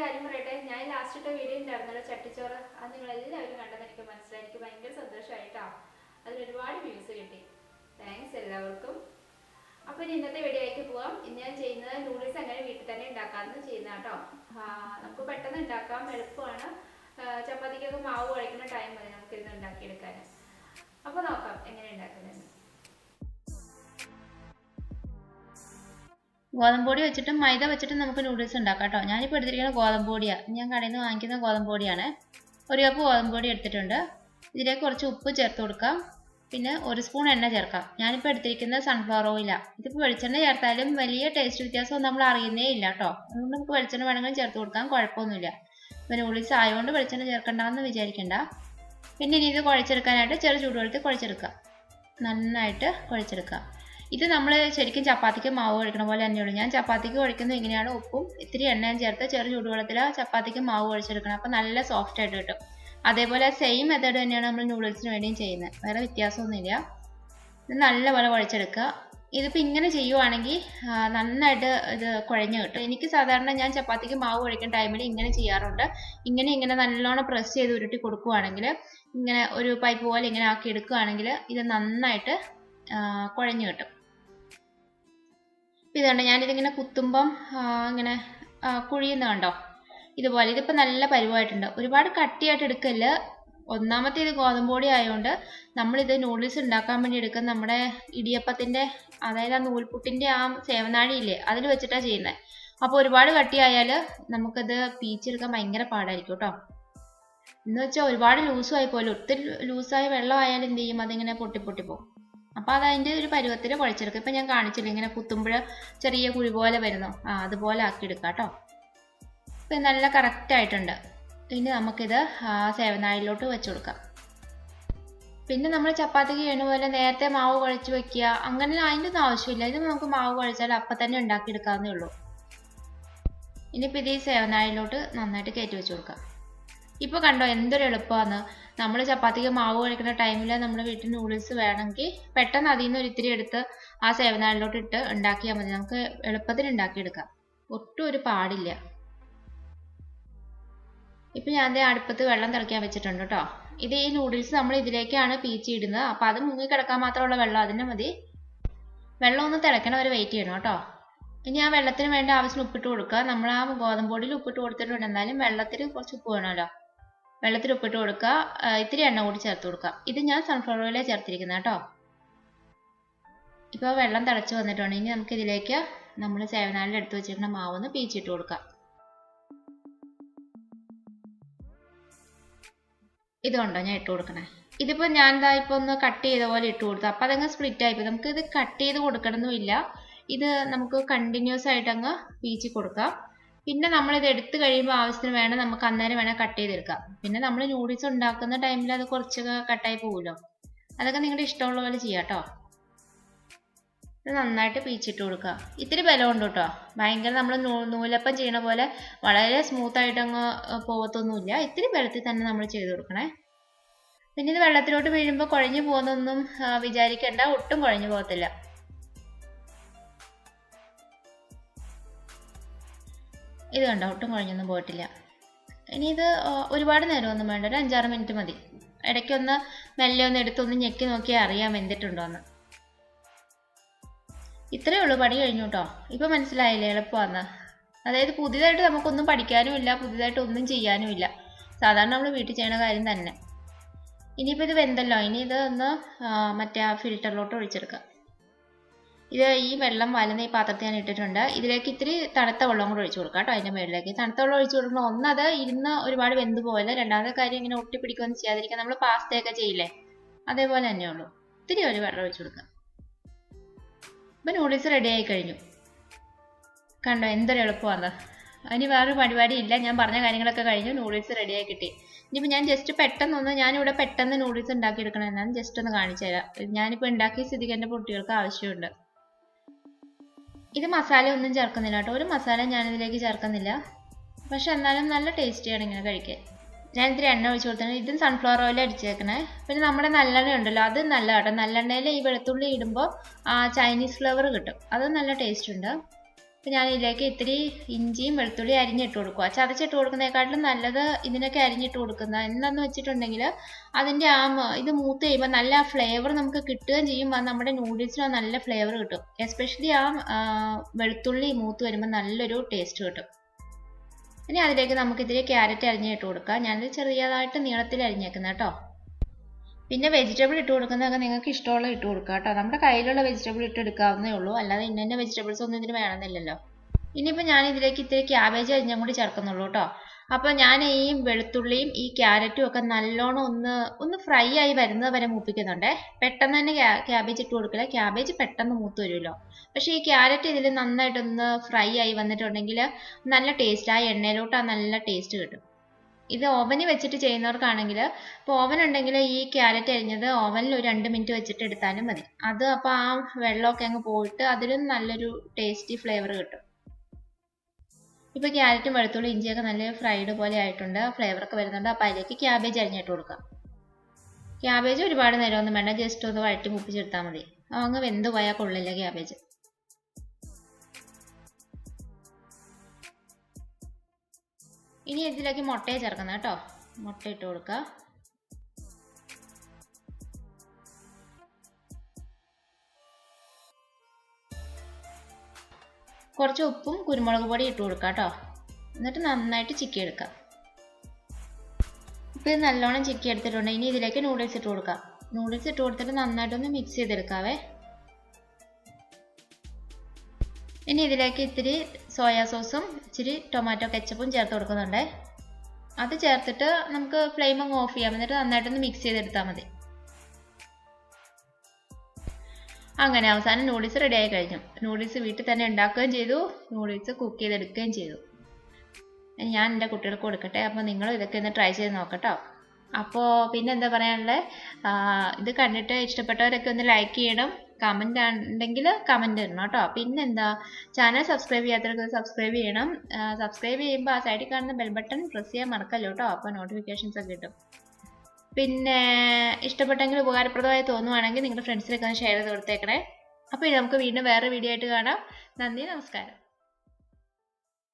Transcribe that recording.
കാര്യം പറയട്ടെ, ഞാൻ ലാസ്റ്റ് വീഡിയോ ഉണ്ടായിരുന്നല്ലോ ചട്ടിച്ചോറ്, അത് നിങ്ങളെല്ലാവരും കണ്ടെന്ന് എനിക്ക് മനസ്സിലായി. എനിക്ക് ഭയങ്കര സന്തോഷമായിട്ടോ. അതിൽ ഒരുപാട് വ്യൂസ് കിട്ടി. താങ്ക്സ് എല്ലാവർക്കും. അപ്പോൾ ഇനി ഇന്നത്തെ വീഡിയോയിലേക്ക് പോവാം. ഇന്ന് ഞാൻ ചെയ്യുന്നത് നൂഡിൽസ് എങ്ങനെ വീട്ടിൽ തന്നെ ഉണ്ടാക്കാമെന്ന് ചെയ്യുന്ന കേട്ടോ. നമുക്ക് പെട്ടെന്ന് ഉണ്ടാക്കാം, എളുപ്പമാണ്. ചപ്പാത്തിക്കൊക്കെ മാവ് കുഴക്കുന്ന ടൈം മതി നമുക്കിത് ഉണ്ടാക്കിയെടുക്കാൻ. അപ്പോൾ നോക്കാം എങ്ങനെ ഉണ്ടാക്കുന്നതെന്ന്. ഗോതമ്പ് പൊടി വെച്ചിട്ടും മൈദ വെച്ചിട്ടും നമുക്ക് നൂഡിൽസ് ഉണ്ടാക്കാം കേട്ടോ. ഞാനിപ്പോൾ എടുത്തിരിക്കുന്ന ഗോതമ്പ് പൊടിയാണ്. ഞാൻ കടയിൽ നിന്ന് വാങ്ങിക്കുന്ന ഗോതമ്പ് പൊടിയാണ്. 1 കപ്പ് ഗോതമ്പ് പൊടി എടുത്തിട്ടുണ്ട്. ഇതിലേക്ക് കുറച്ച് ഉപ്പ് ചേർത്ത് കൊടുക്കാം. പിന്നെ 1 സ്പൂൺ എണ്ണ ചേർക്കാം. ഞാനിപ്പോൾ എടുത്തിരിക്കുന്നത് സൺഫ്ലവർ ഓയിലാണ്. ഇതിപ്പോൾ വെളിച്ചെണ്ണ ചേർത്താലും വലിയ ടേസ്റ്റ് വ്യത്യാസം നമ്മൾ അറിയുന്നേ ഇല്ല കേട്ടോ. അതുകൊണ്ട് നമുക്ക് വെളിച്ചെണ്ണ വേണമെങ്കിലും ചേർത്ത് കൊടുക്കാം, കുഴപ്പമൊന്നുമില്ല. ഇപ്പോൾ നൂഡിൽസ് ആയതുകൊണ്ട് വെളിച്ചെണ്ണ ചേർക്കണ്ടെന്ന് വിചാരിക്കേണ്ട. പിന്നെ ഇനി ഇത് കുഴച്ചെടുക്കാനായിട്ട് ചെറു ചൂടുവെള്ളത്തിൽ കുഴച്ചെടുക്കുക. നന്നായിട്ട് കുഴച്ചെടുക്കുക. ഇത് നമ്മൾ ശരിക്കും ചപ്പാത്തിക്ക് മാവ് കുഴക്കണ പോലെ തന്നെയുള്ളൂ. ഞാൻ ചപ്പാത്തിക്ക് കുഴക്കുന്നത് ഇങ്ങനെയാണ്. ഉപ്പും ഇത്തിരി എണ്ണയും ചേർത്ത് ചെറു ചൂടുവെള്ളത്തിൽ ചപ്പാത്തിക്ക് മാവ് കുഴച്ചെടുക്കണം. അപ്പോൾ നല്ല സോഫ്റ്റ് ആയിട്ട് കിട്ടും. അതേപോലെ സെയിം മെത്തേഡ് തന്നെയാണ് നമ്മൾ നൂഡിൽസിന് വേണ്ടിയും ചെയ്യുന്നത്. വേറെ വ്യത്യാസമൊന്നുമില്ല. ഇത് നല്ലപോലെ കുഴച്ചെടുക്കുക. ഇതിപ്പോൾ ഇങ്ങനെ ചെയ്യുവാണെങ്കിൽ നന്നായിട്ട് ഇത് കുഴഞ്ഞ് കിട്ടും. എനിക്ക് സാധാരണ ഞാൻ ചപ്പാത്തിക്ക് മാവ് കുഴക്കുന്ന ടൈമിൽ ഇങ്ങനെ ചെയ്യാറുണ്ട്. ഇങ്ങനെ നല്ലോണം പ്രസ് ചെയ്ത് ഉരുട്ടി കൊടുക്കുകയാണെങ്കിൽ, ഇങ്ങനെ ഒരു പൈപ്പ് പോലെ ഇങ്ങനെ ആക്കി എടുക്കുകയാണെങ്കിൽ ഇത് നന്നായിട്ട് കുഴഞ്ഞ് കിട്ടും. ഇതുണ്ട്, ഞാനിതിങ്ങനെ കുത്തുമ്പം ഇങ്ങനെ കുഴിയുന്ന കണ്ടോ, ഇതുപോലെ. ഇതിപ്പോൾ നല്ല പരുവായിട്ടുണ്ട്. ഒരുപാട് കട്ടിയായിട്ട് എടുക്കല്ല. ഒന്നാമത്തെ ഇത് ഗോതമ്പ് പൊടി ആയതുകൊണ്ട് നമ്മളിത് നൂഡിൽസ് ഉണ്ടാക്കാൻ വേണ്ടി എടുക്കുന്ന നമ്മുടെ ഇടിയപ്പത്തിൻ്റെ, അതായത് ആ നൂൽപുട്ടിൻ്റെ ആ സേവനാഴിയില്ലേ, അതിൽ വെച്ചിട്ടാണ് ചെയ്യുന്നത്. അപ്പോൾ ഒരുപാട് കട്ടിയായാൽ നമുക്കത് പീച്ചെടുക്കാൻ ഭയങ്കര പാടായിരിക്കും കേട്ടോ. എന്ന് വെച്ചാൽ ഒരുപാട് ലൂസുമായി പോലും, ഒത്തിരി ലൂസായി വെള്ളമായാലും എന്ത് ചെയ്യും, അതിങ്ങനെ പൊട്ടിപ്പോകും. അപ്പോൾ അതതിൻ്റെ ഒരു പരുവത്തിൽ കുഴച്ചെടുക്കും. ഇപ്പം ഞാൻ കാണിച്ചില്ല, ഇങ്ങനെ കുത്തുമ്പോൾ ചെറിയ കുഴി പോലെ വരുന്നു, അതുപോലെ ആക്കിയെടുക്കാം കേട്ടോ. ഇപ്പം നല്ല കറക്റ്റായിട്ടുണ്ട്. ഇനി നമുക്കിത് സേവനാഴിയിലോട്ട് വെച്ച് കൊടുക്കാം. പിന്നെ നമ്മൾ ചപ്പാത്തിക്ക് ചെയ്യുന്ന പോലെ നേരത്തെ മാവ് കുഴച്ച് വെക്കുക, അങ്ങനെ അതിൻ്റെ ഒന്നും ആവശ്യമില്ല. ഇത് നമുക്ക് മാവ് കുഴച്ചാൽ അപ്പം തന്നെ ഉണ്ടാക്കിയെടുക്കാവുന്നേ ഉള്ളൂ. ഇനിയിപ്പോൾ ഇത് ഈ സേവനാഴിയിലോട്ട് നന്നായിട്ട് കയറ്റി വെച്ച് കൊടുക്കാം. ഇപ്പോൾ കണ്ടോ എന്തൊരു എളുപ്പമാണ്. നമ്മൾ ചപ്പാത്തിക്ക് മാവ് കുഴക്കുന്ന ടൈമിൽ നമ്മുടെ വീട്ടിൽ നൂഡിൽസ് വേണമെങ്കിൽ പെട്ടെന്ന് അതിൽ നിന്ന് ഒരിത്തിരി എടുത്ത് ആ സേവനാഴിയിലോട്ട് ഇട്ട് ഉണ്ടാക്കിയാൽ മതി. നമുക്ക് എളുപ്പത്തിൽ ഉണ്ടാക്കിയെടുക്കാം, ഒട്ടും ഒരു പാടില്ല. ഇപ്പം ഞാൻ അടുപ്പത്ത് വെള്ളം തിളയ്ക്കാൻ വെച്ചിട്ടുണ്ട് കേട്ടോ. ഇത് ഈ നൂഡിൽസ് നമ്മൾ ഇതിലേക്കാണ് പീച്ചിടുന്നത്. അപ്പം അത് മുങ്ങി കിടക്കാൻ മാത്രമുള്ള വെള്ളം അതിന് മതി. വെള്ളം ഒന്ന് തിളയ്ക്കണ വരെ വെയിറ്റ് ചെയ്യണം കേട്ടോ. ഇനി ആ വെള്ളത്തിന് വേണ്ട ആവശ്യത്തിന് ഉപ്പിട്ട് കൊടുക്കുക. നമ്മൾ ആ ഗോതമ്പ് പൊടിയിൽ ഉപ്പിട്ട് കൊടുത്തിട്ടുണ്ട്, എന്നാലും വെള്ളത്തിൽ കുറച്ച് ഉപ്പ് വേണമല്ലോ. വെള്ളത്തിൽ ഉപ്പിട്ട് കൊടുക്കുക. ഇത്തിരി എണ്ണ കൂടി ചേർത്ത് കൊടുക്കുക. ഇത് ഞാൻ സൺഫ്ലവർ ഓയിലാണ് ചേർത്തിരിക്കുന്നത് കേട്ടോ. ഇപ്പോൾ വെള്ളം തിളച്ച് വന്നിട്ടുണ്ട്. ഇനി നമുക്ക് ഇതിലേക്ക് നമ്മൾ സേവനാഴിയിൽ എടുത്ത് വെച്ചിരിക്കുന്ന മാവൊന്ന് പീച്ചിട്ട് കൊടുക്കാം. ഇതുണ്ടോ ഞാൻ ഇട്ട് കൊടുക്കണേ. ഇതിപ്പോൾ ഞാൻ ഇപ്പോൾ ഒന്ന് കട്ട് ചെയ്ത പോലെ ഇട്ട് കൊടുത്തു. അപ്പോൾ അതങ്ങ് സ്പ്ലിറ്റ് ആയിപ്പോയി. നമുക്ക് ഇത് കട്ട് ചെയ്ത് കൊടുക്കണമെന്നില്ല. ഇത് നമുക്ക് കണ്ടിന്യൂസ് ആയിട്ട് അങ്ങ് പീച്ചി കൊടുക്കാം. പിന്നെ നമ്മളിത് എടുത്ത് കഴിയുമ്പോൾ ആവശ്യത്തിന് വേണം, നമുക്ക് അന്നേരം വേണം കട്ട് ചെയ്തെടുക്കാം. പിന്നെ നമ്മൾ നൂഡിൽസ് ഉണ്ടാക്കുന്ന ടൈമിൽ അത് കുറച്ചൊക്കെ കട്ടായി പോകുമല്ലോ. അതൊക്കെ നിങ്ങളുടെ ഇഷ്ടമുള്ള പോലെ ചെയ്യാം കേട്ടോ. ഇത് നന്നായിട്ട് പീച്ചിട്ട് കൊടുക്കുക. ഇത്തിരി ബലമുണ്ട് കേട്ടോ. ഭയങ്കര നമ്മൾ നൂലപ്പം ചെയ്യണ പോലെ വളരെ സ്മൂത്തായിട്ട് അങ്ങ് പോകത്തൊന്നുമില്ല. ഇത്തിരി ബലത്തിൽ തന്നെ നമ്മൾ ചെയ്ത് കൊടുക്കണേ. പിന്നെ ഇത് വെള്ളത്തിലോട്ട് വീഴുമ്പോൾ കുഴഞ്ഞു പോകുന്നൊന്നും വിചാരിക്കേണ്ട, ഒട്ടും കുഴഞ്ഞു പോകത്തില്ല. ഇത് കണ്ടോ, ഒട്ടും കുഴഞ്ഞൊന്നും പോയിട്ടില്ല. ഇനി ഇത് ഒരുപാട് നേരമൊന്നും വേണ്ട, ഒരു 5-6 മിനിറ്റ് മതി. ഇടയ്ക്കൊന്ന് മെല്ലെ ഒന്ന് എടുത്തൊന്ന് ഞെക്കി നോക്കിയാൽ അറിയാം വെന്തിട്ടുണ്ടോയെന്ന്. ഇത്രയേ ഉള്ളൂ, പണി കഴിഞ്ഞു കേട്ടോ. ഇപ്പം മനസ്സിലായില്ലേ എളുപ്പമാണ്. അതായത് പുതിയതായിട്ട് നമുക്കൊന്നും പഠിക്കാനും ഇല്ല, പുതിയതായിട്ട് ഒന്നും ചെയ്യാനും ഇല്ല. സാധാരണ നമ്മൾ വീട്ടിൽ ചെയ്യണ കാര്യം തന്നെ. ഇനിയിപ്പോൾ ഇത് വെന്തല്ലോ, ഇനി ഇത് ഒന്ന് മറ്റേ ആ ഫിൽറ്ററിലോട്ട് ഒഴിച്ചെടുക്കാം. ഇത് ഈ വെള്ളം വലുന്ന ഈ പാത്രത്തിൽ ഞാൻ ഇട്ടിട്ടുണ്ട്. ഇതിലേക്ക് ഇത്തിരി തണുത്ത വെള്ളം കൂടെ ഒഴിച്ചു കൊടുക്കാം കേട്ടോ. അതിൻ്റെ മുകളിലേക്ക് തണുത്ത വെള്ളം ഒഴിച്ചു കൊടുക്കണം. ഒന്നത് ഇരുന്ന് ഒരുപാട് വെന്ത് പോലെ, രണ്ടാമത്തെ കാര്യം ഇങ്ങനെ ഒട്ടിപ്പിടിക്കുകയൊന്നും ചെയ്യാതിരിക്കാൻ നമ്മൾ പാസ്തയൊക്കെ ചെയ്യില്ലേ, അതേപോലെ തന്നെയുള്ളൂ. ഇത്തിരി ഒരു വെള്ളം ഒഴിച്ചു കൊടുക്കാം. ഇപ്പം നൂഡിൽസ് റെഡി ആയി കഴിഞ്ഞു. കണ്ടോ എന്തൊരു എളുപ്പമാണ്. അതിന് വേറൊരു പരിപാടി ഇല്ല. ഞാൻ പറഞ്ഞ കാര്യങ്ങളൊക്കെ കഴിഞ്ഞു. നൂഡിൽസ് റെഡിയായി കിട്ടി. ഇനിയിപ്പോൾ ഞാൻ ജസ്റ്റ് ഞാനിവിടെ പെട്ടെന്ന് നൂഡിൽസ് ഉണ്ടാക്കിയെടുക്കണം എന്നാണ് ജസ്റ്റ് ഒന്ന് കാണിച്ചു തരാം. ഞാനിപ്പോൾ ഉണ്ടാക്കിയ സ്ഥിതിക്ക് എൻ്റെ കുട്ടികൾക്ക് ആവശ്യമുണ്ട്. ഇത് മസാല ഒന്നും ചേർക്കുന്നില്ല കേട്ടോ. ഒരു മസാല ഞാനിതിലേക്ക് ചേർക്കുന്നില്ല. പക്ഷെ എന്നാലും നല്ല ടേസ്റ്റിയാണ് ഇങ്ങനെ കഴിക്കാൻ. ഞാൻ ഇത്തിരി എണ്ണ ഒഴിച്ച് കൊടുത്തിട്ടുണ്ട്. ഇതും സൺഫ്ലവർ ഓയിൽ അടിച്ചേക്കണേ. പിന്നെ നമ്മുടെ നല്ലെണ്ണ ഉണ്ടല്ലോ, അത് നല്ല കേട്ടോ. നല്ലെണ്ണയിൽ ഈ വെളുത്തുള്ളി ഇടുമ്പോൾ ചൈനീസ് ഫ്ലേവർ കിട്ടും. അത് നല്ല ടേസ്റ്റ് ഉണ്ട്. അപ്പോൾ ഞാൻ ഇതിലേക്ക് ഇത്തിരി ഇഞ്ചിയും വെളുത്തുള്ളി അരിഞ്ഞിട്ട് കൊടുക്കുക. ചതച്ചിട്ട് കൊടുക്കുന്നതിനെക്കാട്ടിലും നല്ലത് ഇതിനൊക്കെ അരിഞ്ഞിട്ട് കൊടുക്കുന്നത്. എന്താണെന്ന് വെച്ചിട്ടുണ്ടെങ്കിൽ അതിൻ്റെ ഇത് മൂത്ത് കഴിയുമ്പോൾ നല്ല ഫ്ലേവർ നമുക്ക് കിട്ടുകയും ചെയ്യും. അത് നമ്മുടെ നൂഡിൽസിന് നല്ല ഫ്ലേവർ കിട്ടും. എസ്പെഷ്യലി വെളുത്തുള്ളി മൂത്ത് വരുമ്പോൾ നല്ലൊരു ടേസ്റ്റ് കിട്ടും. ഇനി അതിലേക്ക് നമുക്ക് ഇതിൽ ക്യാരറ്റ് അരിഞ്ഞിട്ട് കൊടുക്കാം. ഞാനത് ചെറിയതായിട്ട് നീളത്തിൽ അരിഞ്ഞേക്കുന്നത് കേട്ടോ. പിന്നെ വെജിറ്റബിൾ ഇട്ട് കൊടുക്കുന്നതൊക്കെ നിങ്ങൾക്ക് ഇഷ്ടമുള്ള ഇട്ട് കൊടുക്കുക കേട്ടോ. നമ്മുടെ കയ്യിലുള്ള വെജിറ്റബിൾ ഇട്ട് എടുക്കാവുന്നേ ഉള്ളൂ. അല്ലാതെ ഇന്ന വെജിറ്റബിൾസ് ഒന്നും ഇതിന് വേണമെന്നില്ലല്ലോ. ഇനിയിപ്പോൾ ഞാൻ ഇതിലേക്ക് ഇത്തിരി ക്യാബേജ് അരിഞ്ഞും കൂടി ചേർക്കുന്നുള്ളൂ കേട്ടോ. അപ്പോൾ ഞാൻ ഈ വെളുത്തുള്ളിയും ഈ ക്യാരറ്റും ഒക്കെ നല്ലോണം ഒന്ന് ഫ്രൈ ആയി വരുന്നത് വരെ മൂപ്പിക്കുന്നുണ്ടേ. പെട്ടെന്ന് തന്നെ ക്യാബേജ് ഇട്ട് കൊടുക്കില്ല. ക്യാബേജ് പെട്ടെന്ന് മൂത്ത് വരുമല്ലോ. പക്ഷേ ഈ ക്യാരറ്റ് ഇതിൽ നന്നായിട്ടൊന്ന് ഫ്രൈ ആയി വന്നിട്ടുണ്ടെങ്കിൽ നല്ല ടേസ്റ്റ്, ആ എണ്ണയിലോട്ട് ആ നല്ല ടേസ്റ്റ് കിട്ടും. ഇത് ഓവനിൽ വെച്ചിട്ട് ചെയ്യുന്നവർക്കാണെങ്കിൽ, ഇപ്പോൾ ഓവൻ ഉണ്ടെങ്കിൽ ഈ ക്യാരറ്റ് അരിഞ്ഞത് ഓവനിൽ ഒരു 2 മിനിറ്റ് വെച്ചിട്ട് എടുത്താലും മതി. അത് അപ്പോൾ ആ വെള്ളമൊക്കെ അങ്ങ് പോയിട്ട് അതിലും നല്ലൊരു ടേസ്റ്റി ഫ്ലേവർ കിട്ടും. ഇപ്പോൾ ക്യാരറ്റും വെളുത്തുള്ളി ഇഞ്ചിയൊക്കെ നല്ല ഫ്രൈഡ് പോലെ ആയിട്ടുണ്ട്, ഫ്ലേവറൊക്കെ വരുന്നുണ്ട്. അപ്പോൾ അതിലേക്ക് ക്യാബേജ് അരിഞ്ഞിട്ട് കൊടുക്കാം. ക്യാബേജ് ഒരുപാട് നേരമൊന്നും വേണ്ട, ജസ്റ്റ് ഒന്ന് വഴറ്റി മുപ്പിച്ചെടുത്താൽ മതി. അങ്ങ് വെന്ത് പോയാൽ കൊള്ളില്ല ക്യാബേജ്. ഇനി ഇതിലേക്ക് മുട്ടയെ ചേർക്കണം കേട്ടോ. മുട്ട ഇട്ട് കൊടുക്കുക. കുറച്ച് ഉപ്പും കുരുമുളക് പൊടി ഇട്ട് കൊടുക്കുക കേട്ടോ. എന്നിട്ട് നന്നായിട്ട് ചിക്കി എടുക്കാം. ഇപ്പോൾ ഇത് നല്ലോണം ചിക്കി എടുത്തിട്ടുണ്ട്. ഇനി ഇതിലേക്ക് നൂഡിൽസ് ഇട്ട് കൊടുക്കാം. നൂഡിൽസ് ഇട്ട് കൊടുത്തിട്ട് നന്നായിട്ടൊന്ന് മിക്സ് ചെയ്തെടുക്കാവേ. ഇനി ഇതിലേക്ക് ഇത്തിരി സോയാ സോസും ഇച്ചിരി ടൊമാറ്റോ കെച്ചപ്പും ചേർത്ത് കൊടുക്കുന്നുണ്ട്. അത് ചേർത്തിട്ട് നമുക്ക് ഫ്ലെയിം അങ്ങ് ഓഫ് ചെയ്യാം. എന്നിട്ട് നന്നായിട്ടൊന്ന് മിക്സ് ചെയ്തെടുത്താൽ മതി. അങ്ങനെ അവസാനം നൂഡിൽസ് റെഡി ആയി കഴിഞ്ഞു. നൂഡിൽസ് വീട്ടിൽ തന്നെ ഉണ്ടാക്കുകയും ചെയ്തു, നൂഡിൽസ് കുക്ക് ചെയ്തെടുക്കുകയും ചെയ്തു. ഞാൻ എൻ്റെ കുട്ടികൾക്ക് കൊടുക്കട്ടെ. അപ്പോൾ നിങ്ങളും ഇതൊക്കെ ഒന്ന് ട്രൈ ചെയ്ത് നോക്കട്ടോ. അപ്പോൾ പിന്നെ എന്താ പറയാനുള്ളത്, ഇത് കണ്ടിട്ട് ഇഷ്ടപ്പെട്ടവരൊക്കെ ഒന്ന് ലൈക്ക് ചെയ്യണം. കമൻ്റ് ഉണ്ടെങ്കിൽ കമൻ്റ് ഇടണം കേട്ടോ. പിന്നെന്താ, ചാനൽ സബ്സ്ക്രൈബ് ചെയ്യാത്തവർക്ക് സബ്സ്ക്രൈബ് ചെയ്യണം. സബ്സ്ക്രൈബ് ചെയ്യുമ്പോൾ ആ സൈഡിൽ കാണുന്ന ബെൽ ബട്ടൺ പ്രസ് ചെയ്യാൻ മറക്കല്ലോ കേട്ടോ. അപ്പോൾ നോട്ടിഫിക്കേഷൻസ് ഒക്കെ കിട്ടും. പിന്നെ ഇഷ്ടപ്പെട്ടെങ്കിൽ ഉപകാരപ്രദമായി തോന്നുവാണെങ്കിൽ നിങ്ങളുടെ ഫ്രണ്ട്സിനൊക്കെ ഒന്ന് ഷെയർ ചെയ്ത് കൊടുത്തേക്കണേ. അപ്പോൾ നമുക്ക് വീണ്ടും വേറെ വീഡിയോ ആയിട്ട് കാണാം. നന്ദി, നമസ്കാരം.